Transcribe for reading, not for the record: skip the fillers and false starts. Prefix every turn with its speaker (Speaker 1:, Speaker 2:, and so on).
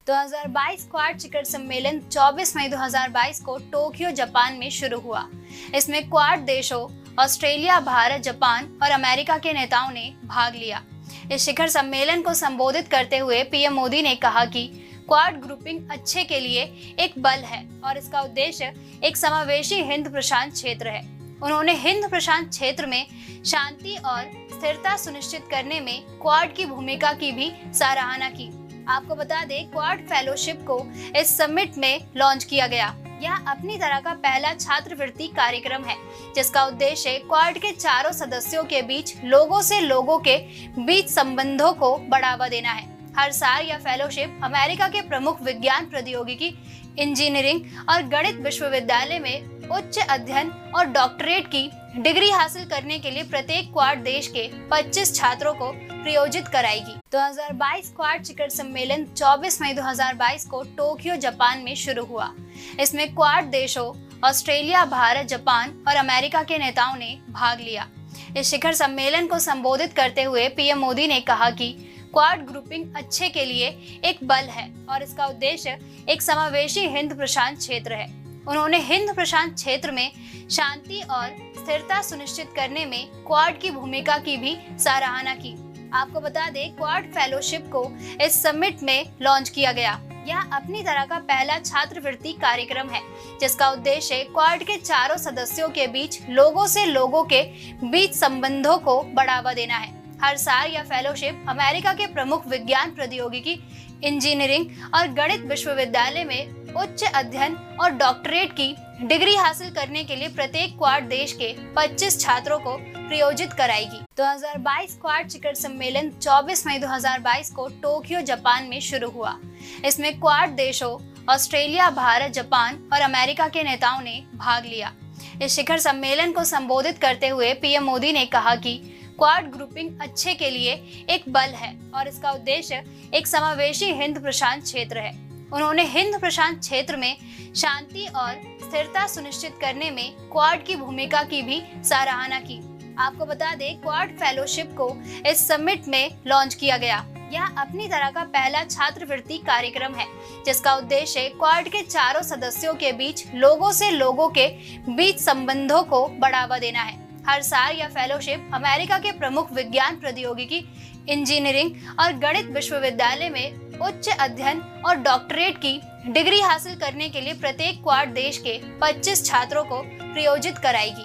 Speaker 1: 2022 quad शिखर सम्मेलन 24 मई 2022 को Tokyo Japan में शुरू हुआ। इसमें क्वाड देशों ऑस्ट्रेलिया, भारत, जापान और अमेरिका के नेताओं ने भाग लिया। इस शिखर सम्मेलन को संबोधित करते हुए पीएम मोदी ने कहा कि क्वाड ग्रुपिंग अच्छे के लिए एक बल है और इसका उद्देश्य एक समावेशी हिंद प्रशांत क्षेत्र है। उन्होंने हिंद प्रशांत क्षेत्र में शांति और स्थिरता सुनिश्चित करने में क्वाड की भूमिका की भी सराहना की। आपको बता दें, क्वाड फेलोशिप को इस समिट में लॉन्च किया गया। यह अपनी तरह का पहला छात्रवृत्ति कार्यक्रम है जिसका उद्देश्य क्वाड के चारों सदस्यों के बीच लोगों से लोगों के बीच संबंधों को बढ़ावा देना है। हर साल यह फेलोशिप अमेरिका के प्रमुख विज्ञान, प्रौद्योगिकी, इंजीनियरिंग और गणित विश्वविद्यालय में उच्च अध्ययन और डॉक्टरेट की डिग्री हासिल करने के लिए प्रत्येक क्वाड देश के 25 छात्रों को प्रायोजित कराएगी। 2022 क्वाड शिखर सम्मेलन 24 मई 2022 को टोक्यो जापान में शुरू हुआ। इसमें क्वाड देशों ऑस्ट्रेलिया, भारत, जापान और अमेरिका के नेताओं ने भाग लिया। इस शिखर सम्मेलन को संबोधित करते हुए पीएम मोदी ने कहा कि क्वाड ग्रुपिंग अच्छे के लिए एक बल है और इसका उद्देश्य एक समावेशी हिंद प्रशांत क्षेत्र है। उन्होंने हिंद प्रशांत क्षेत्र में शांति और स्थिरता सुनिश्चित करने में क्वाड की भूमिका की भी सराहना की। आपको बता दें, क्वाड फेलोशिप को इस समिट में लॉन्च किया गया। यह अपनी तरह का पहला छात्रवृत्ति कार्यक्रम है जिसका उद्देश्य क्वाड के चारों सदस्यों के बीच लोगों से लोगों के बीच संबंधों को बढ़ावा देना है। हर साल यह फेलोशिप अमेरिका के प्रमुख विज्ञान, प्रौद्योगिकी, इंजीनियरिंग और गणित विश्वविद्यालय में उच्च अध्ययन और डॉक्टरेट की डिग्री हासिल करने के लिए प्रत्येक क्वाड देश के 25 छात्रों को प्रायोजित कराएगी। 2022 क्वाड शिखर सम्मेलन 24 मई 2022 को टोक्यो जापान में शुरू हुआ। इसमें क्वाड देशों ऑस्ट्रेलिया, भारत, जापान और अमेरिका के नेताओं ने भाग लिया। इस शिखर सम्मेलन को संबोधित करते हुए पीएम मोदी ने कहा कि क्वाड ग्रुपिंग अच्छे के लिए एक बल है और इसका उद्देश्य एक समावेशी हिंद प्रशांत क्षेत्र है। उन्होंने हिंद प्रशांत क्षेत्र में शांति और स्थिरता सुनिश्चित करने में क्वाड की भूमिका की भी सराहना की। आपको बता दें, क्वाड फेलोशिप को इस समिट में लॉन्च किया गया। यह अपनी तरह का पहला छात्रवृत्ति कार्यक्रम है जिसका उद्देश्य क्वाड के चारों सदस्यों के बीच लोगों से लोगों के बीच संबंधों को बढ़ावा देना है। हर साल यह फेलोशिप अमेरिका के प्रमुख विज्ञान, प्रौद्योगिकी, इंजीनियरिंग और गणित विश्वविद्यालय में उच्च अध्ययन और डॉक्टरेट की डिग्री हासिल करने के लिए प्रत्येक क्वाड देश के 25 छात्रों को प्रायोजित कराएगी।